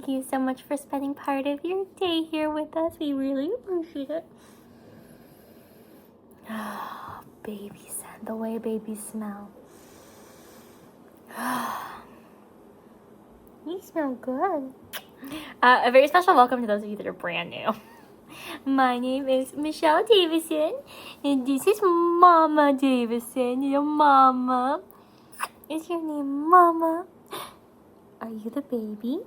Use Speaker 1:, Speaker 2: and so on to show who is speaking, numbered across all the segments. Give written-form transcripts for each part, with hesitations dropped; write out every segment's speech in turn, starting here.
Speaker 1: Thank you so much for spending part of your day here with us. We really appreciate it. Oh, baby scent, the way babies smell. You smell good. A very special welcome to those of you that are brand new. My name is Michelle Davison, and this is Mama Davison. Your mama. Is your name Mama? Are you the baby?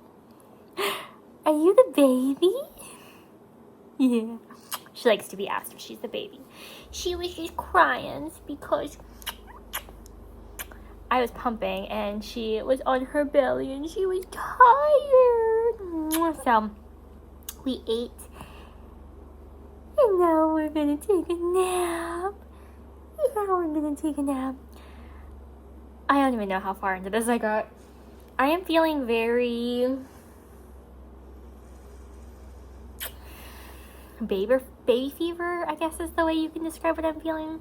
Speaker 1: Are you the baby? Yeah. She likes to be asked if she's the baby. She was just crying because I was pumping and she was on her belly and she was tired. So we ate and now we're gonna take a nap. I don't even know how far into this I got. I am feeling very baby fever, I guess is the way you can describe what I'm feeling.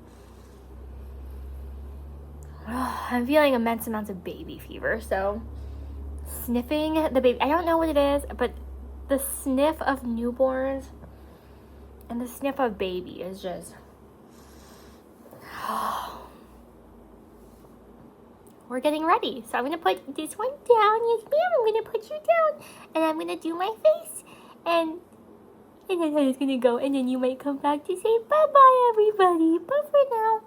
Speaker 1: I'm feeling immense amounts of baby fever, so sniffing the baby, I don't know what it is, but the sniff of newborns and the sniff of baby is just we're getting ready. So I'm going to put this one down. Yes, ma'am, I'm going to put you down. And I'm going to do my face. And then I'm just going to go. And then you might come back to say bye-bye, everybody. But for now,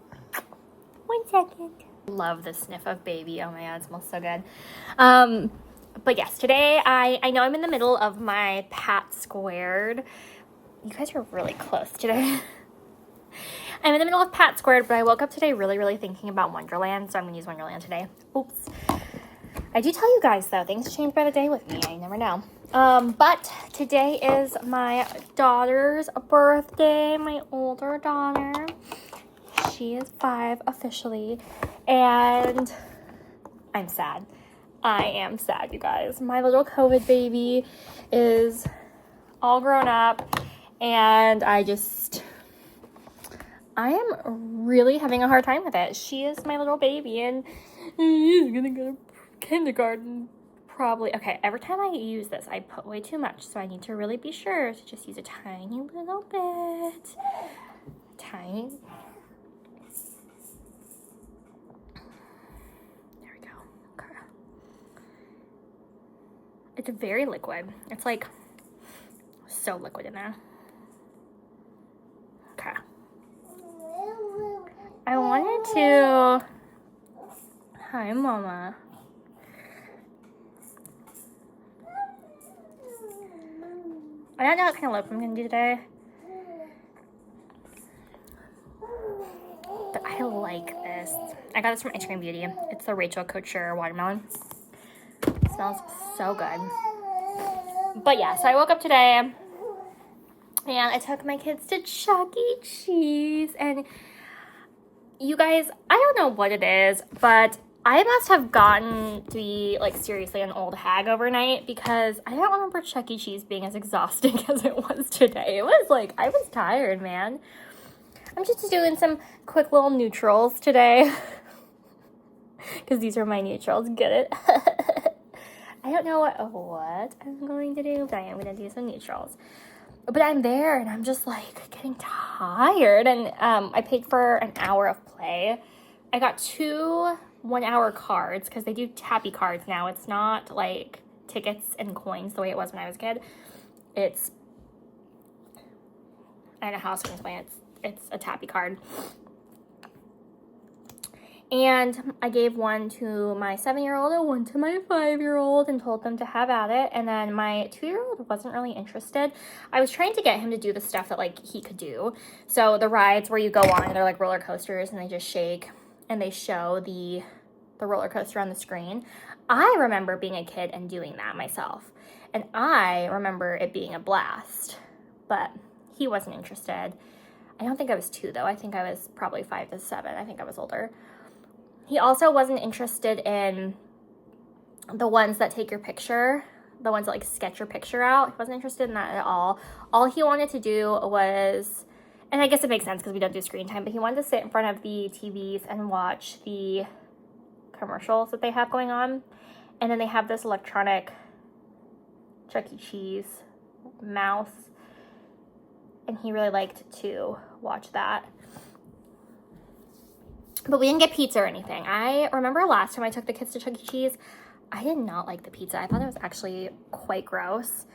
Speaker 1: 1 second. Love the sniff of baby. Oh, my God, it smells so good. But yes, today I know I'm in the middle of my Pat Squared. You guys are really close today. I'm in the middle of Pat Squared, but I woke up today really thinking about Wonderland, so I'm going to use Wonderland today. Oops. I do tell you guys, though, things change by the day with me. I never know. But today is my daughter's birthday, my older daughter. She is 5 officially, and I'm sad. I am sad, you guys. My little COVID baby is all grown up, and I am really having a hard time with it. She is my little baby, and she's gonna go to kindergarten probably. Okay, every time I use this, I put way too much, so I need to really be sure to just use a tiny little bit. Tiny. There we go. Okay. It's very liquid. It's like so liquid in there. Okay. I wanted to... Hi, Mama. I don't know what kind of lip I'm going to do today. But I like this. I got this from Ice Cream Beauty. It's the Rachel Couture Watermelon. It smells so good. But yeah, so I woke up today and I took my kids to Chuck E. Cheese, and you guys, I don't know what it is, but I must have gotten to be like seriously an old hag overnight, because I don't remember Chuck E. Cheese being as exhausting as it was today. It was like, I was tired, man. I'm just doing some quick little neutrals today, because these are my neutrals. Get it? I don't know what I'm going to do, but I am going to do some neutrals. But I'm there, and I'm just, like, getting tired. And I paid for an hour of play. I got 2 1-hour cards, because they do tappy cards now. It's not, like, tickets and coins the way it was when I was a kid. It's, I don't know how else to explain it. It's a tappy card. And I gave one to my 7-year-old and one to my 5-year-old and told them to have at it. And then my 2-year-old wasn't really interested. I was trying to get him to do the stuff that, like, he could do. So the rides where you go on, they're like roller coasters, and they just shake and they show the roller coaster on the screen. I remember being a kid and doing that myself. And I remember it being a blast. But he wasn't interested. I don't think I was 2, though. I think I was probably 5 to 7. I think I was older. He also wasn't interested in the ones that take your picture, the ones that, like, sketch your picture out. He wasn't interested in that at all. All he wanted to do was, and I guess it makes sense because we don't do screen time, but he wanted to sit in front of the TVs and watch the commercials that they have going on. And then they have this electronic Chuck E. Cheese mouse, and he really liked to watch that. But we didn't get pizza or anything. I remember last time I took the kids to Chuck E. Cheese, I did not like the pizza. I thought it was actually quite gross,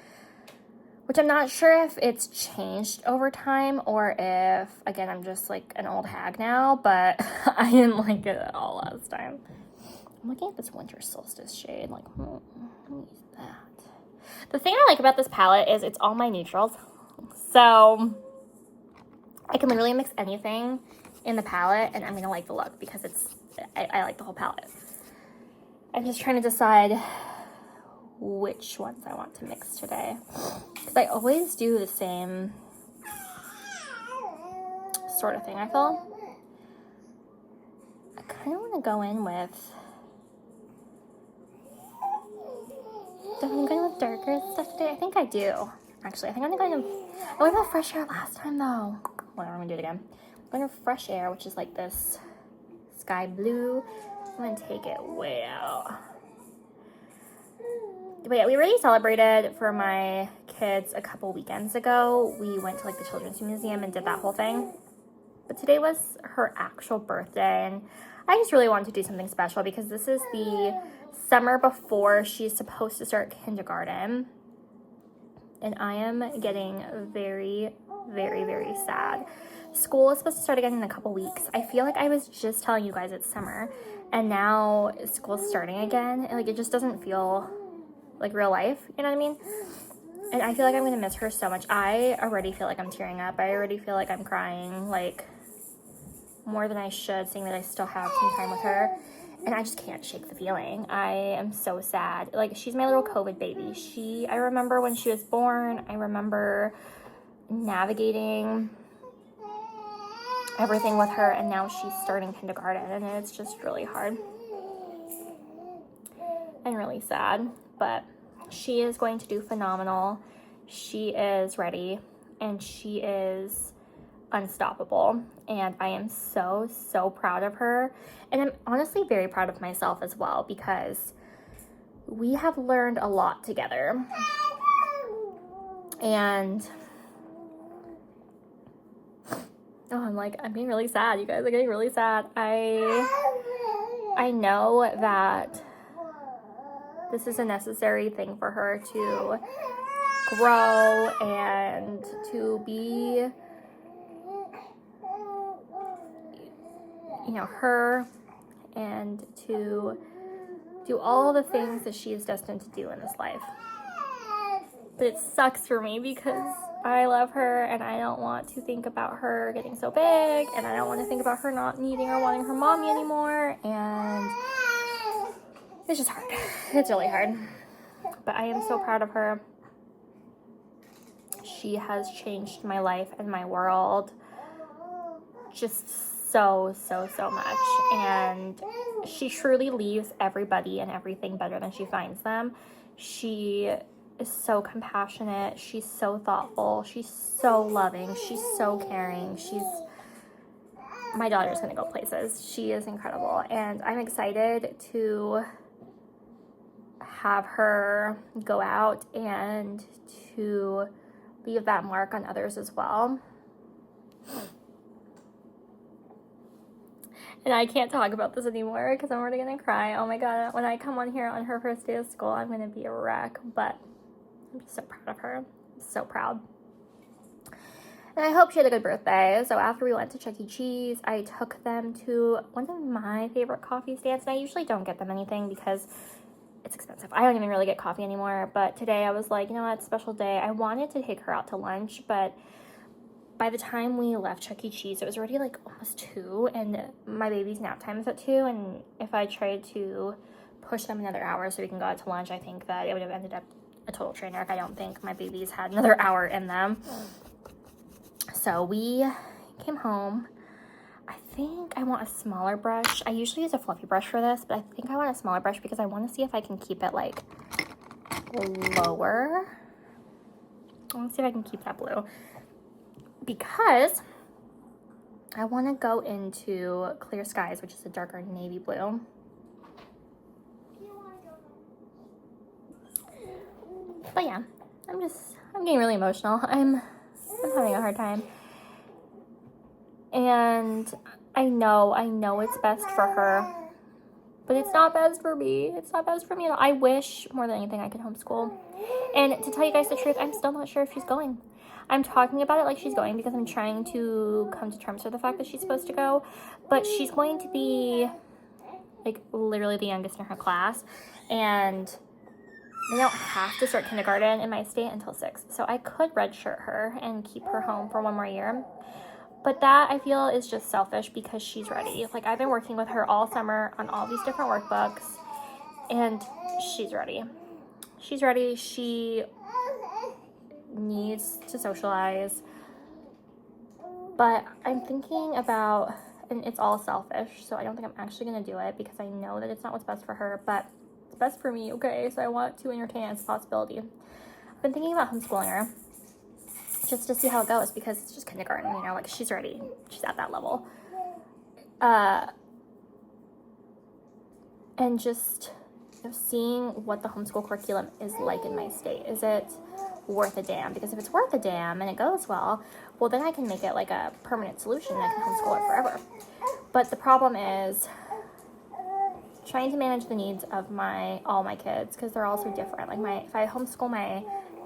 Speaker 1: which I'm not sure if it's changed over time or if, again, I'm just like an old hag now, but I didn't like it at all last time. I'm looking at this winter solstice shade, like, let me use that. The thing I like about this palette is it's all my neutrals, so I can literally mix anything in the palette and I'm gonna like the look because I like the whole palette. I'm just trying to decide which ones I want to mix today, because I always do the same sort of thing. I feel I kind of want to go in with, do I want to go in with darker stuff today? I think I do. Actually, I think I'm going to go in. I went with Fresh Air last time though. Whatever, I'm gonna do it again. I'm going with Fresh Air, which is like this sky blue. I'm gonna take it way out. But yeah, we already celebrated for my kids a couple weekends ago. We went to like the Children's Museum and did that whole thing. But today was her actual birthday, and I just really wanted to do something special because this is the summer before she's supposed to start kindergarten. And I am getting very, very, very sad. School is supposed to start again in a couple weeks. I feel like I was just telling you guys it's summer, and now school's starting again. And like, it just doesn't feel like real life, you know what I mean? And I feel like I'm gonna miss her so much. I already feel like I'm tearing up. I already feel like I'm crying, like, more than I should, seeing that I still have some time with her. And I just can't shake the feeling. I am so sad. Like, she's my little COVID baby. I remember when she was born, I remember navigating everything with her, and now she's starting kindergarten, and it's just really hard and really sad. But she is going to do phenomenal. She is ready, and she is unstoppable, and I am so, so proud of her. And I'm honestly very proud of myself as well, because we have learned a lot together. And I'm getting really sad, you guys. I'm getting really sad. I know that this is a necessary thing for her to grow and to be, you know, her, and to do all the things that she is destined to do in this life. But it sucks for me because I love her, and I don't want to think about her getting so big, and I don't want to think about her not needing or wanting her mommy anymore, and it's just hard. It's really hard. But I am so proud of her. She has changed my life and my world just so, so, so much. And she truly leaves everybody and everything better than she finds them. She is so compassionate. She's so thoughtful. She's so loving. She's so caring. My daughter's gonna go places. She is incredible. And I'm excited to have her go out and to leave that mark on others as well. And I can't talk about this anymore because I'm already gonna cry. Oh my god, when I come on here on her first day of school, I'm gonna be a wreck. But I'm just so proud of her. I'm so proud. And I hope she had a good birthday. So after we went to Chuck E. Cheese, I took them to one of my favorite coffee stands. And I usually don't get them anything because it's expensive. I don't even really get coffee anymore. But today I was like, you know what, special day. I wanted to take her out to lunch, but by the time we left Chuck E. Cheese, it was already like almost 2, and my baby's nap time is at 2, and if I tried to push them another hour so we can go out to lunch, I think that it would have ended up a total train wreck. I don't think my babies had another hour in them. So we came home. I think I want a smaller brush. I usually use a fluffy brush for this, but I think I want a smaller brush because I want to see if I can keep it like lower. I want to see if I can keep that blue, because I want to go into Clear Skies, which is a darker navy blue. But yeah, I'm getting really emotional. I'm having a hard time. And I know it's best for her, but it's not best for me. It's not best for me at all. I wish more than anything I could homeschool. And to tell you guys the truth, I'm still not sure if she's going. I'm talking about it like she's going because I'm trying to come to terms with the fact that she's supposed to go. But she's going to be, like, literally the youngest in her class. And they don't have to start kindergarten in my state until 6. So I could redshirt her and keep her home for 1 more year. But that, I feel, is just selfish because she's ready. Like, I've been working with her all summer on all these different workbooks. And she's ready. She's ready. She needs to socialize. But I'm thinking about, and it's all selfish, so I don't think I'm actually going to do it because I know that it's not what's best for her, but it's best for me, okay? So I want to entertain it as a possibility. I've been thinking about homeschooling her just to see how it goes because it's just kindergarten, you know, like she's ready. She's at that level. And just seeing what the homeschool curriculum is like in my state. Is it worth a damn? Because if it's worth a damn and it goes well, then I can make it like a permanent solution and I can homeschool it forever. But the problem is trying to manage the needs of all my kids because they're all so different. Like if I homeschool my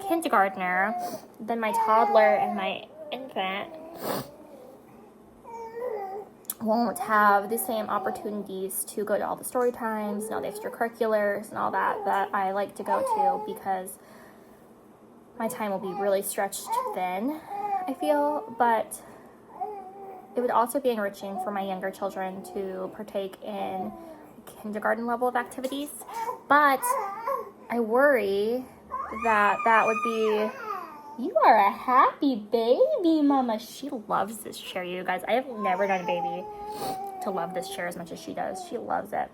Speaker 1: kindergartner, then my toddler and my infant won't have the same opportunities to go to all the story times and all the extracurriculars and all that I like to go to because my time will be really stretched thin, I feel. But it would also be enriching for my younger children to partake in kindergarten level of activities. But I worry that would be, you are a happy baby, mama. She loves this chair, you guys. I have never known a baby to love this chair as much as she does. She loves it.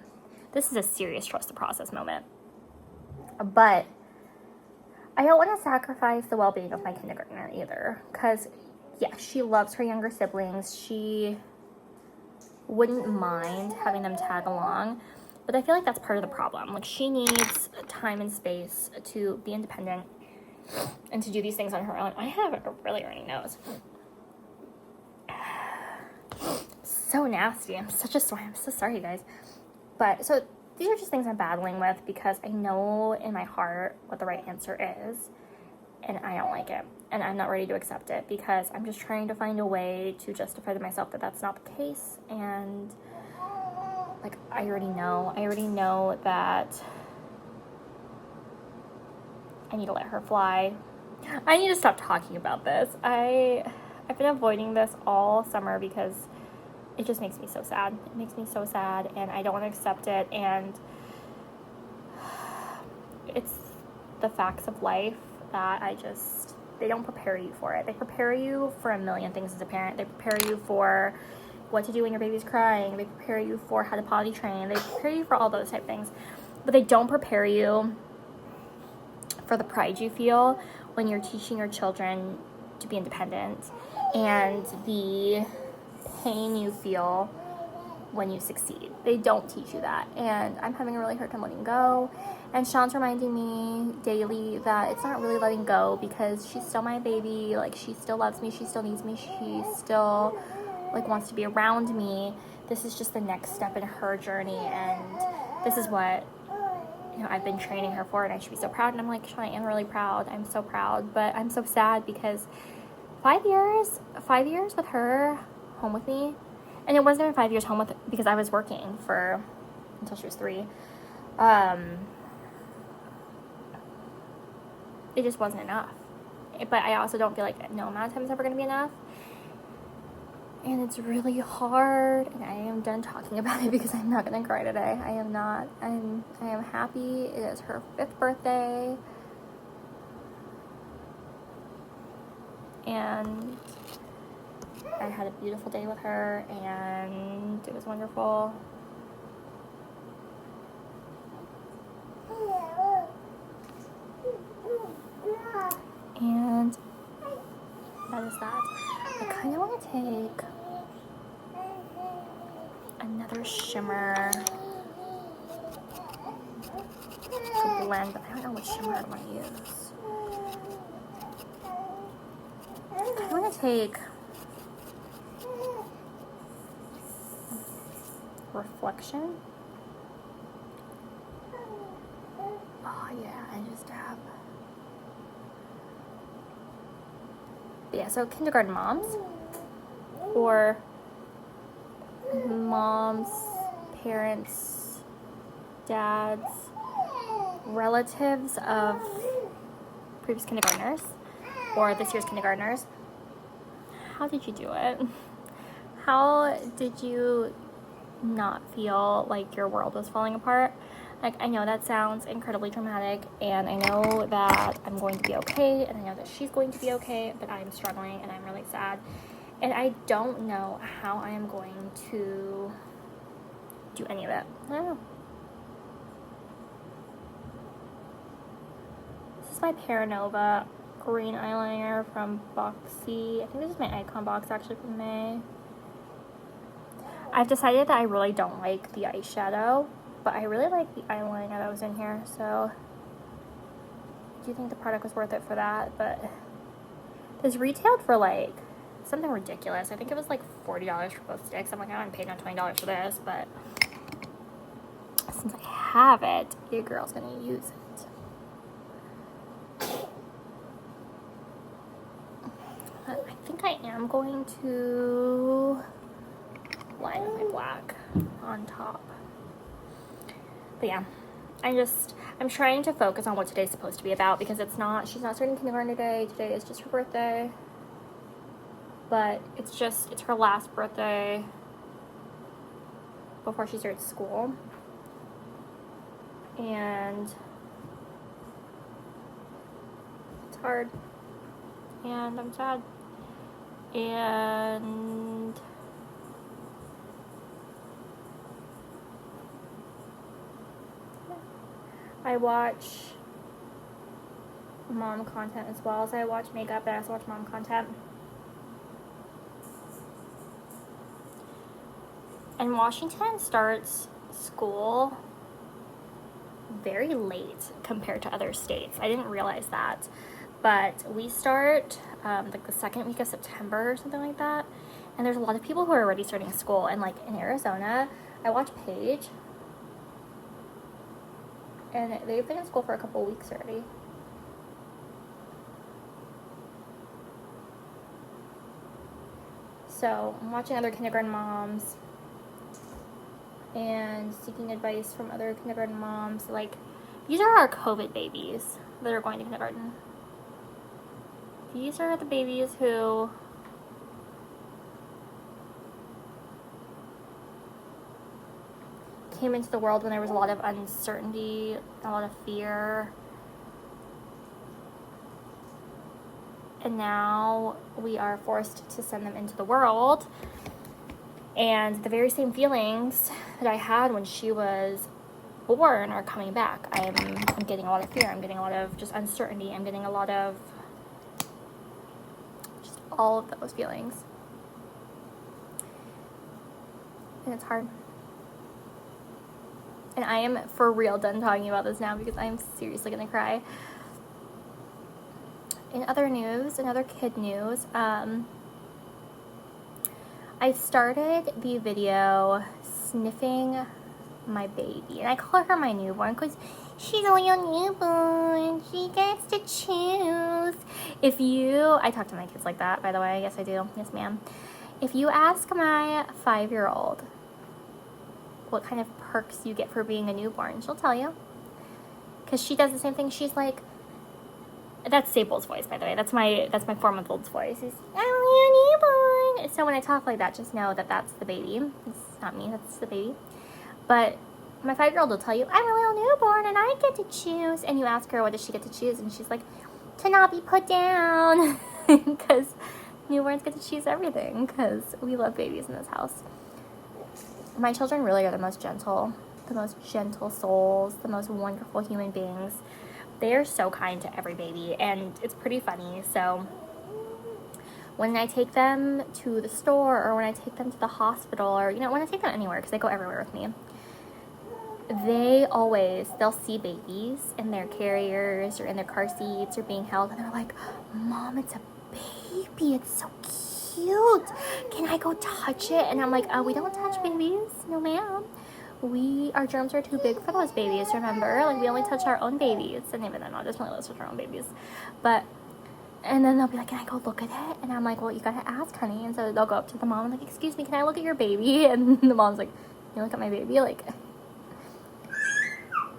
Speaker 1: This is a serious trust the process moment. But I don't want to sacrifice the well-being of my kindergartner either. Because, yeah, she loves her younger siblings. She wouldn't mind having them tag along. But I feel like that's part of the problem. Like, she needs time and space to be independent and to do these things on her own. I have a really runny nose. So nasty. I'm such a sore. I'm so sorry, you guys. But, so, these are just things I'm battling with because I know in my heart what the right answer is. And I don't like it. And I'm not ready to accept it because I'm just trying to find a way to justify to myself that that's not the case. And like, I already know that I need to let her fly. I need to stop talking about this. I've been avoiding this all summer because it just makes me so sad. It makes me so sad, and I don't want to accept it, and it's the facts of life that they don't prepare you for it. They prepare you for a million things as a parent. They prepare you for what to do when your baby's crying. They prepare you for how to potty train. They prepare you for all those type things. But they don't prepare you for the pride you feel when you're teaching your children to be independent and the pain you feel when you succeed. They don't teach you that. And I'm having a really hard time letting go. And Sean's reminding me daily that it's not really letting go because she's still my baby. Like, she still loves me. She still needs me. She still like wants to be around me. This is just the next step in her journey, and this is what, you know, I've been training her for, and I should be so proud. And I'm like, Sean, I am really proud. I'm so proud, but I'm so sad because 5 years with her home with me, and it wasn't even 5 years home with because I was working until she was 3. It just wasn't enough. But I also don't feel like no amount of time is ever going to be enough. And it's really hard, and I am done talking about it because I'm not going to cry today. I am not. I am happy. It is her 5th birthday. And I had a beautiful day with her, and it was wonderful. And that is that. I kind of want to take another shimmer to blend, but I don't know what shimmer I want to use. I'm gonna take Reflection. Oh yeah, I just dab. Yeah, so kindergarten moms or moms, parents, dads, relatives of previous kindergartners or this year's kindergartners. How did you do it? How did you not feel like your world was falling apart? Like, I know that sounds incredibly dramatic, and I know that I'm going to be okay, and I know that she's going to be okay, but I'm struggling, and I'm really sad, and I don't know how I am going to do any of it. I don't know. This is my Pear green eyeliner from Boxy. I think this is my Icon box, actually, from May. I've decided that I really don't like the eyeshadow, but I really like the eyeliner that was in here, so I do think the product was worth it for that. But this retailed for like something ridiculous. I think it was like $40 for both sticks. I'm like, I haven't paid no $20 for this, but since I have it, your girl's gonna use it. But I think I am going to line my black on top. But yeah, I'm trying to focus on what today's supposed to be about, because she's not starting kindergarten today. Today is just her birthday. But it's her last birthday before she starts school. And it's hard. And I'm sad. And I watch mom content as well as I watch makeup, and I also watch mom content. And Washington starts school very late compared to other states. I didn't realize that, but we start like the second week of September or something like that. And there's a lot of people who are already starting school. And like in Arizona, I watch Paige, and they've been in school for a couple weeks already. So I'm watching other kindergarten moms and seeking advice from other kindergarten moms. Like, these are our COVID babies that are going to kindergarten. These are the babies who came into the world when there was a lot of uncertainty, a lot of fear. And now we are forced to send them into the world. And the very same feelings that I had when she was born are coming back. I'm getting a lot of fear. I'm getting a lot of just uncertainty. I'm getting a lot of just all of those feelings. And it's hard. And I am for real done talking about this now, because I am seriously gonna cry. In other news, in other kid news, I started the video sniffing my baby. And I call her my newborn because she's a little newborn. She gets to choose. I talk to my kids like that, by the way. Yes, I do. Yes, ma'am. If you ask my 5-year-old what kind of perks you get for being a newborn, she'll tell you. Because she does the same thing. She's like, that's Sable's voice, by the way. That's my 4-month-old's voice. He's, I'm a newborn. So when I talk like that, just know that that's the baby. It's not me, that's the baby. But my 5-year-old will tell you, I'm a little newborn and I get to choose. And you ask her, what does she get to choose? And she's like, to not be put down. Because newborns get to choose everything, because we love babies in this house. My children really are the most gentle souls, the most wonderful human beings. They are so kind to every baby, and it's pretty funny. So when I take them to the store, or when I take them to the hospital, or when I take them anywhere, because they go everywhere with me, they'll see babies in their carriers or in their car seats or being held, and they're like, Mom, it's a baby. It's so cute. Can I go touch it? And I'm like, we don't touch babies. No, ma'am. Our germs are too big for those babies, remember? Like, we only touch our own babies. And even then, I'll just really touch our own babies. But, and then they'll be like, can I go look at it? And I'm like, well, you gotta ask, honey. And so they'll go up to the mom and like, excuse me, can I look at your baby? And the mom's like, you look at my baby? Like,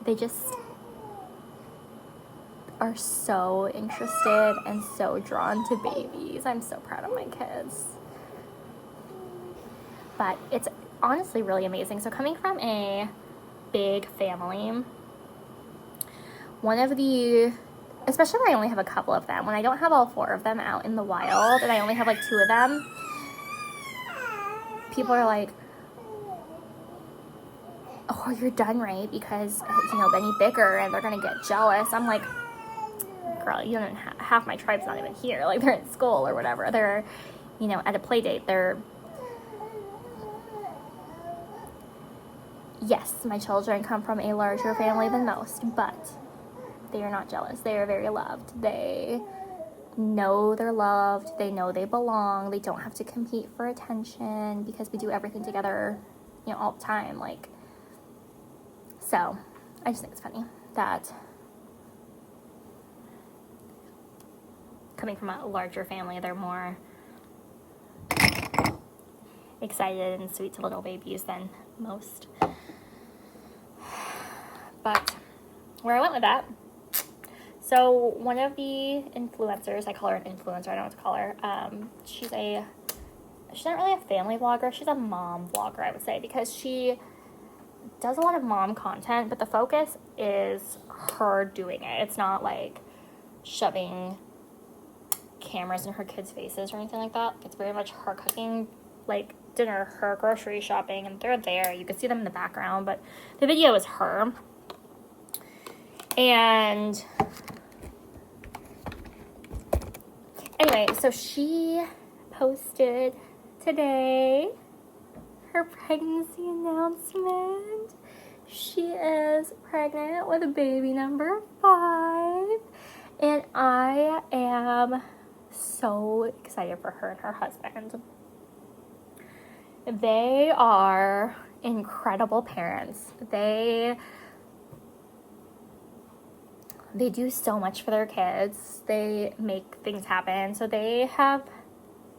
Speaker 1: they just are so interested and so drawn to babies. I'm so proud of my kids. But it's honestly really amazing. So coming from a big family, one of the, especially when I only have a couple of them, when I don't have all 4 of them out in the wild and I only have like 2 of them, people are like, oh, you're done, right? Because, you know, any bigger and they're gonna get jealous. I'm like, girl, you don't half my tribe's not even here. Like, they're in school or whatever. They're, you know, at a play date. Yes, my children come from a larger family than most, but they are not jealous. They are very loved. They know they're loved. They know they belong. They don't have to compete for attention because we do everything together, you know, all the time. Like, so I just think it's funny that coming from a larger family, they're more excited and sweet to little babies than most. But where I went with that, so one of the influencers, I call her an influencer, I don't know what to call her, she's not really a family vlogger, she's a mom vlogger, I would say, because she does a lot of mom content, but the focus is her doing it. It's not like shoving cameras in her kids' faces or anything like that. It's very much her cooking, like, dinner, her grocery shopping, and they're there. You can see them in the background, but the video is her. And anyway, so she posted today her pregnancy announcement. She is pregnant with a baby number 5, and I am so excited for her and her husband. They are incredible parents. They do so much for their kids. They make things happen. So they have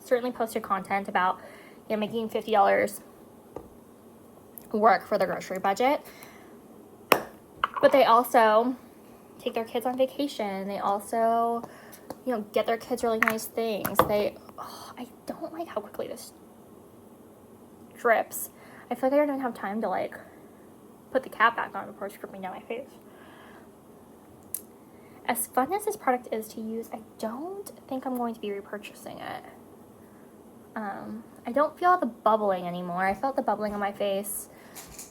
Speaker 1: certainly posted content about, you know, making $50 work for their grocery budget. But they also take their kids on vacation. They also, you know, get their kids really nice things. I don't like how quickly this drips. I feel like I don't even have time to, like, put the cap back on before it's dripping down my face. As fun as this product is to use, I don't think I'm going to be repurchasing it. I don't feel the bubbling anymore. I felt the bubbling on my face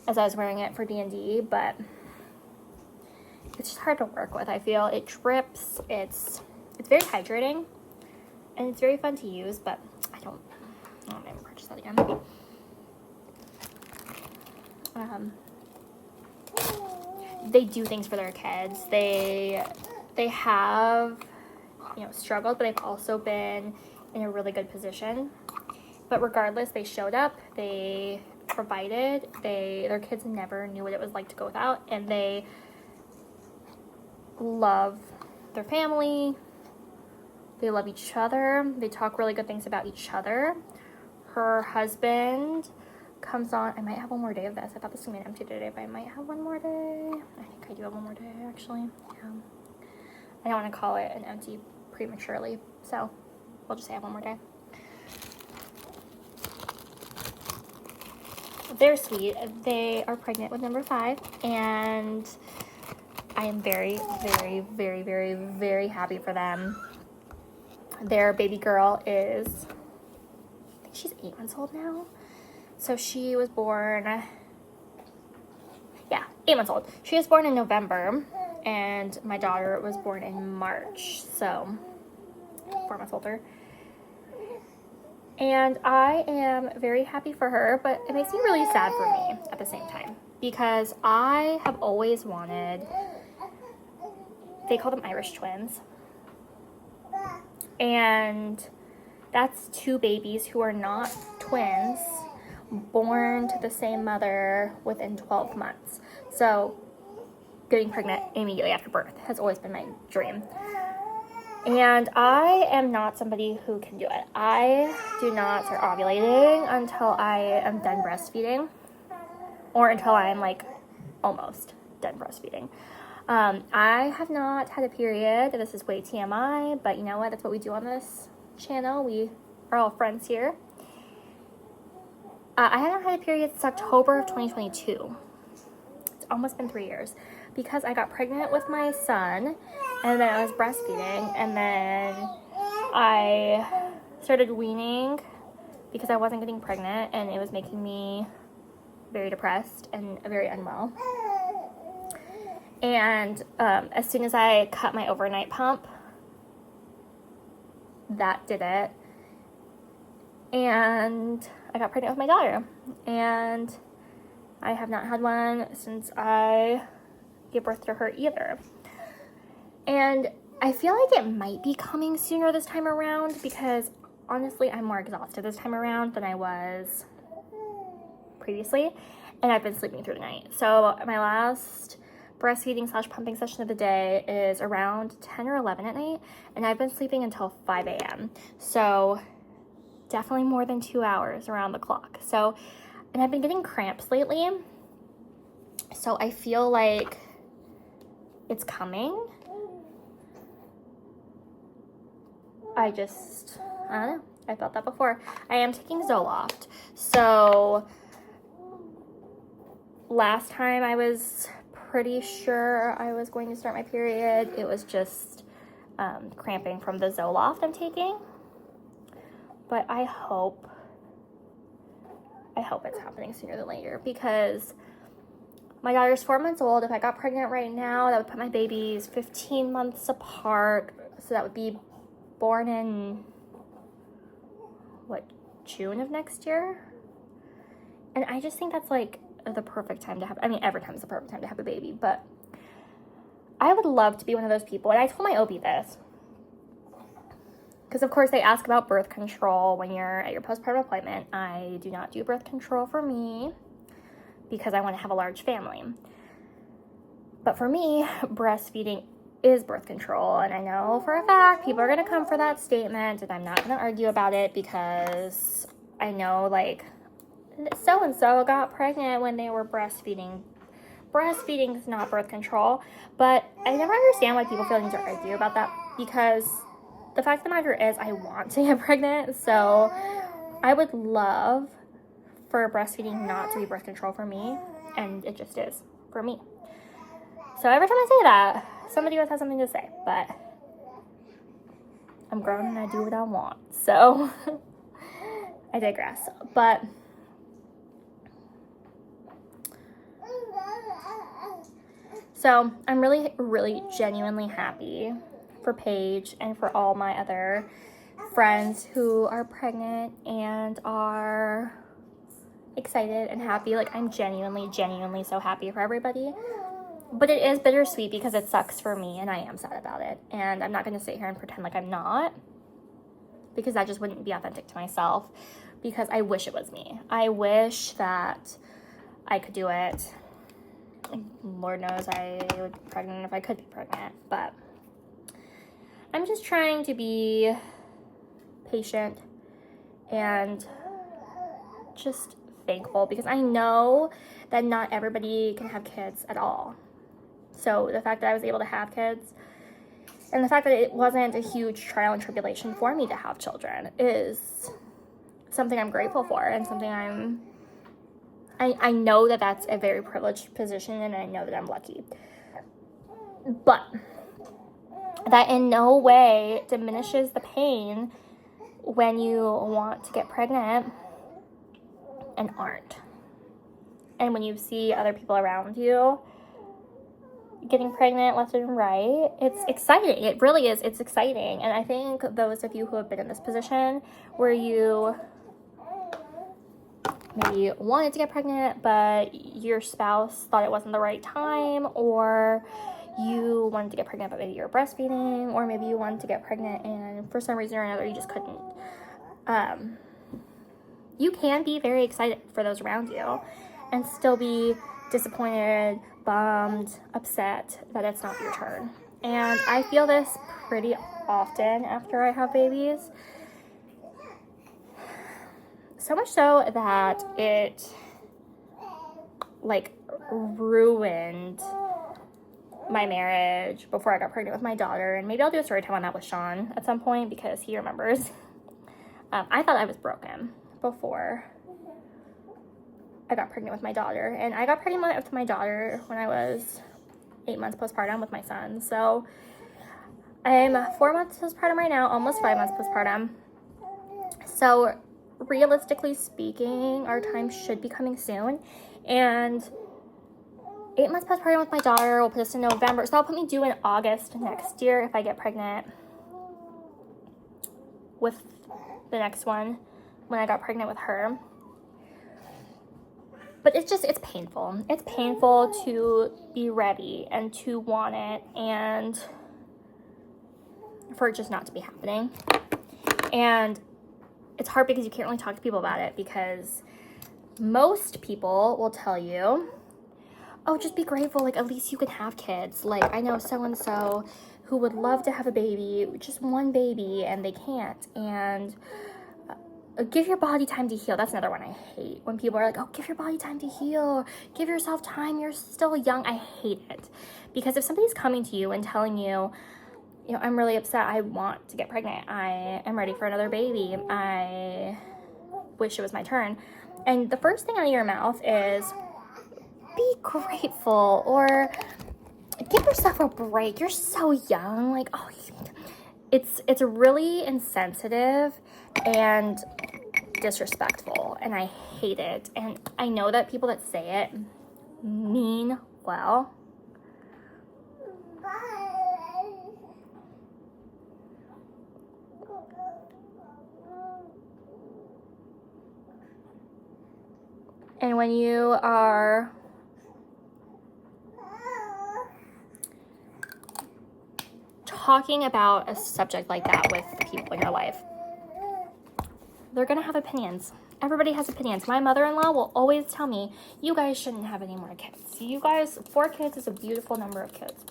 Speaker 1: as I was wearing it for D&D, but it's just hard to work with. I feel it drips. It's very hydrating, and it's very fun to use, but I don't maybe purchase that again. They do things for their kids. They have, you know, struggled, but they've also been in a really good position. But regardless, they showed up, they provided, their kids never knew what it was like to go without, and they love their family, they love each other, they talk really good things about each other. Her husband comes on, I might have one more day of this. I thought this was going to be empty today, but I might have one more day. I think I do have one more day, actually. Yeah. I don't want to call it an empty prematurely, so we'll just say I have one more day. They're sweet. They are pregnant with number 5, and I am very, very, very, very, very happy for them. Their baby girl is, I think she's 8 months old now. So she was born, 8 months old. She was born in November, and my daughter was born in March, so 4 months older. And I am very happy for her, but it makes me really sad for me at the same time, because I have always wanted, they call them Irish twins, And that's 2 babies who are not twins, born to the same mother within 12 months. So getting pregnant immediately after birth has always been my dream. And I am not somebody who can do it. I do not start ovulating until I am done breastfeeding, or until I'm like almost done breastfeeding. I have not had a period. This is way TMI, but you know what? That's what we do on this channel. We are all friends here. I haven't had a period since October of 2022. It's almost been 3 years, because I got pregnant with my son, and then I was breastfeeding, and then I started weaning because I wasn't getting pregnant, and it was making me very depressed and very unwell. And as soon as I cut my overnight pump, that did it. And I got pregnant with my daughter. And I have not had one since I gave birth to her either. And I feel like it might be coming sooner this time around, because honestly, I'm more exhausted this time around than I was previously. And I've been sleeping through the night. So my last breastfeeding / pumping session of the day is around 10 or 11 at night, and I've been sleeping until 5 a.m. So definitely more than 2 hours around the clock. So, and I've been getting cramps lately, so I feel like it's coming. I don't know. I felt that before. I am taking Zoloft. So last time I was pretty sure I was going to start my period. It was just cramping from the Zoloft I'm taking. But I hope it's happening sooner than later, because my daughter's 4 months old. If I got pregnant right now, that would put my babies 15 months apart. So that would be born in, June of next year? And I just think that's like the perfect time to have, every time is the perfect time to have a baby, but I would love to be one of those people. And I told my OB this, because of course they ask about birth control when you're at your postpartum appointment. I do not do birth control for me, because I want to have a large family. But for me, breastfeeding is birth control. And I know for a fact people are going to come for that statement, and I'm not going to argue about it, because I know so-and-so got pregnant when they were breastfeeding. Breastfeeding is not birth control, but I never understand why people feel like to argue about that, because the fact of the matter is I want to get pregnant, so I would love for breastfeeding not to be birth control for me, and it just is for me. So every time I say that, somebody else has something to say, but I'm grown and I do what I want, so I digress. But so I'm really, really genuinely happy for Paige and for all my other friends who are pregnant and are excited and happy. Like, I'm genuinely so happy for everybody. But it is bittersweet, because it sucks for me and I am sad about it. And I'm not going to sit here and pretend like I'm not, because that just wouldn't be authentic to myself, because I wish it was me. I wish that I could do it. Lord knows I would be pregnant if I could be pregnant, but I'm just trying to be patient and just thankful, because I know that not everybody can have kids at all. So the fact that I was able to have kids, and the fact that it wasn't a huge trial and tribulation for me to have children, is something I'm grateful for, and something I know that that's a very privileged position, and I know that I'm lucky. But that in no way diminishes the pain when you want to get pregnant and aren't. And when you see other people around you getting pregnant left and right, it's exciting. It really is. It's exciting. And I think those of you who have been in this position where you maybe wanted to get pregnant, but your spouse thought it wasn't the right time, or you wanted to get pregnant but maybe you're breastfeeding, or maybe you wanted to get pregnant and for some reason or another you just couldn't. You can be very excited for those around you and still be disappointed, bummed, upset that it's not your turn. And I feel this pretty often after I have babies. So much so that it like ruined my marriage before I got pregnant with my daughter. And maybe I'll do a story time on that with Sean at some point because he remembers. I thought I was broken before I got pregnant with my daughter. And I got pregnant with my daughter when I was 8 months postpartum with my son. So I'm 4 months postpartum right now, almost 5 months postpartum. So realistically speaking, our time should be coming soon. And 8 months postpartum with my daughter will put us in November. So that'll put me due in August next year if I get pregnant with the next one when I got pregnant with her. But it's painful. It's painful to be ready and to want it and for it just not to be happening. And it's hard because you can't really talk to people about it because most people will tell you, oh, just be grateful, like at least you can have kids. Like I know so-and-so who would love to have a baby, just one baby, and they can't. And give your body time to heal. That's another one I hate. When people are like, oh, give your body time to heal. Give yourself time. You're still young. I hate it. Because if somebody's coming to you and telling you, you know, I'm really upset. I want to get pregnant. I am ready for another baby. I wish it was my turn. And the first thing out of your mouth is, be grateful or give yourself a break. You're so young. Like, oh, it's really insensitive and disrespectful, and I hate it. And I know that people that say it mean well. And when you are talking about a subject like that with people in your life, they're gonna have opinions. Everybody has opinions. My mother-in-law will always tell me, you guys shouldn't have any more kids. You guys, 4 kids is a beautiful number of kids.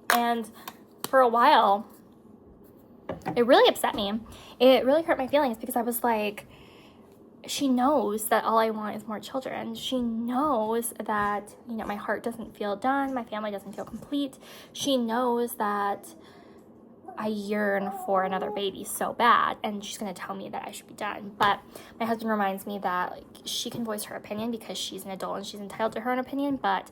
Speaker 1: And for a while, it really upset me. It really hurt my feelings because I was like, she knows that all I want is more children. She knows that, you know, my heart doesn't feel done. My family doesn't feel complete. She knows that I yearn for another baby so bad, and she's going to tell me that I should be done. But my husband reminds me that like, she can voice her opinion because she's an adult and she's entitled to her own opinion, but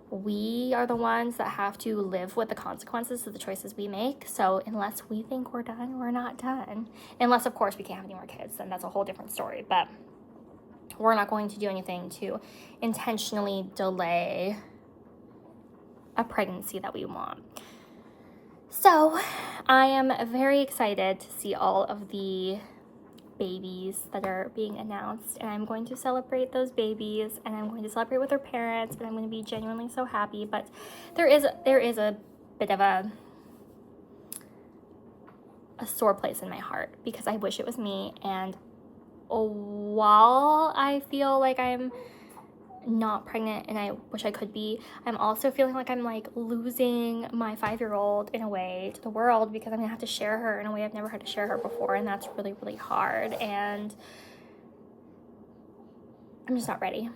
Speaker 1: we are the ones that have to live with the consequences of the choices we make. So unless we think we're done, we're not done. Unless, of course, we can't have any more kids, then that's a whole different story. But we're not going to do anything to intentionally delay a pregnancy that we want. So I am very excited to see all of the babies that are being announced, and I'm going to celebrate those babies, and I'm going to celebrate with their parents, and I'm going to be genuinely so happy. But there is a bit of a sore place in my heart because I wish it was me. And while I feel like I'm not pregnant and I wish I could be, I'm also feeling like I'm like losing my 5-year-old in a way to the world because I'm gonna have to share her in a way I've never had to share her before, and that's really, really hard. And I'm just not ready.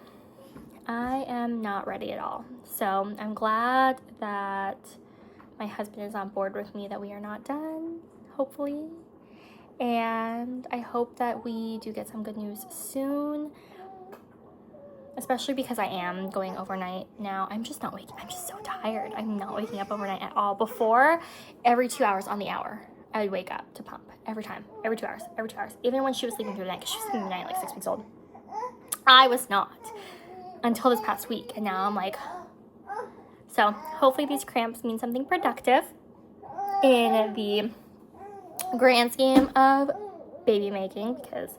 Speaker 1: I am not ready at all. So I'm glad that my husband is on board with me that we are not done, hopefully. And I hope that we do get some good news soon, especially because I am going overnight now. I'm just not waking. I'm just so tired. I'm not waking up overnight at all. Before, every 2 hours on the hour, I would wake up to pump every time, every 2 hours, every 2 hours. Even when she was sleeping through the night, because she was sleeping through the night like 6 weeks old. I was not until this past week, and now I'm like, so hopefully these cramps mean something productive in the grand scheme of baby making, because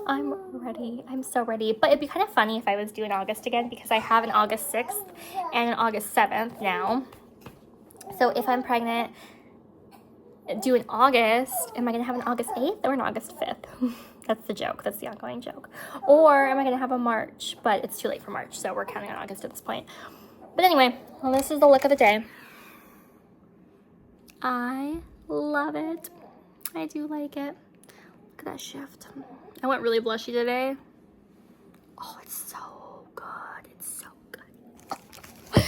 Speaker 1: I'm ready. I'm so ready. But it'd be kind of funny if I was due in August again, because I have an August 6th and an August 7th now. So if I'm pregnant, due in August, am I going to have an August 8th or an August 5th? That's the joke. That's the ongoing joke. Or am I going to have a March? But it's too late for March, so we're counting on August at this point. But anyway, well, this is the look of the day. I love it. I do like it. Look at that shift. I went really blushy today. Oh, it's so good. It's so good.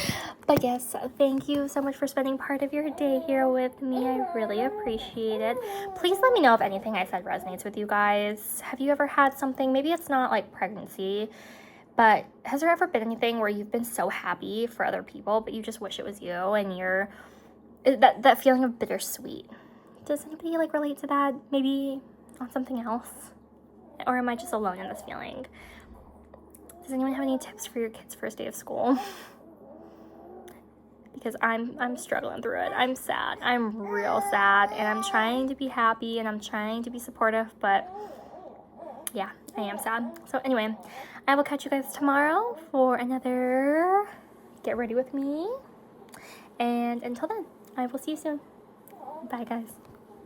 Speaker 1: But yes, thank you so much for spending part of your day here with me. I really appreciate it. Please let me know if anything I said resonates with you guys. Have you ever had something, maybe it's not like pregnancy, but has there ever been anything where you've been so happy for other people, but you just wish it was you, and you're, that feeling of bittersweet? Does anybody like relate to that? Maybe on something else? Or am I just alone in this feeling? Does anyone have any tips for your kids' first day of school? Because I'm struggling through it. I'm sad. I'm real sad, and I'm trying to be happy, and I'm trying to be supportive, but yeah, I am sad. So anyway, I will catch you guys tomorrow for another Get Ready With Me. And until then, I will see you soon. Bye, guys.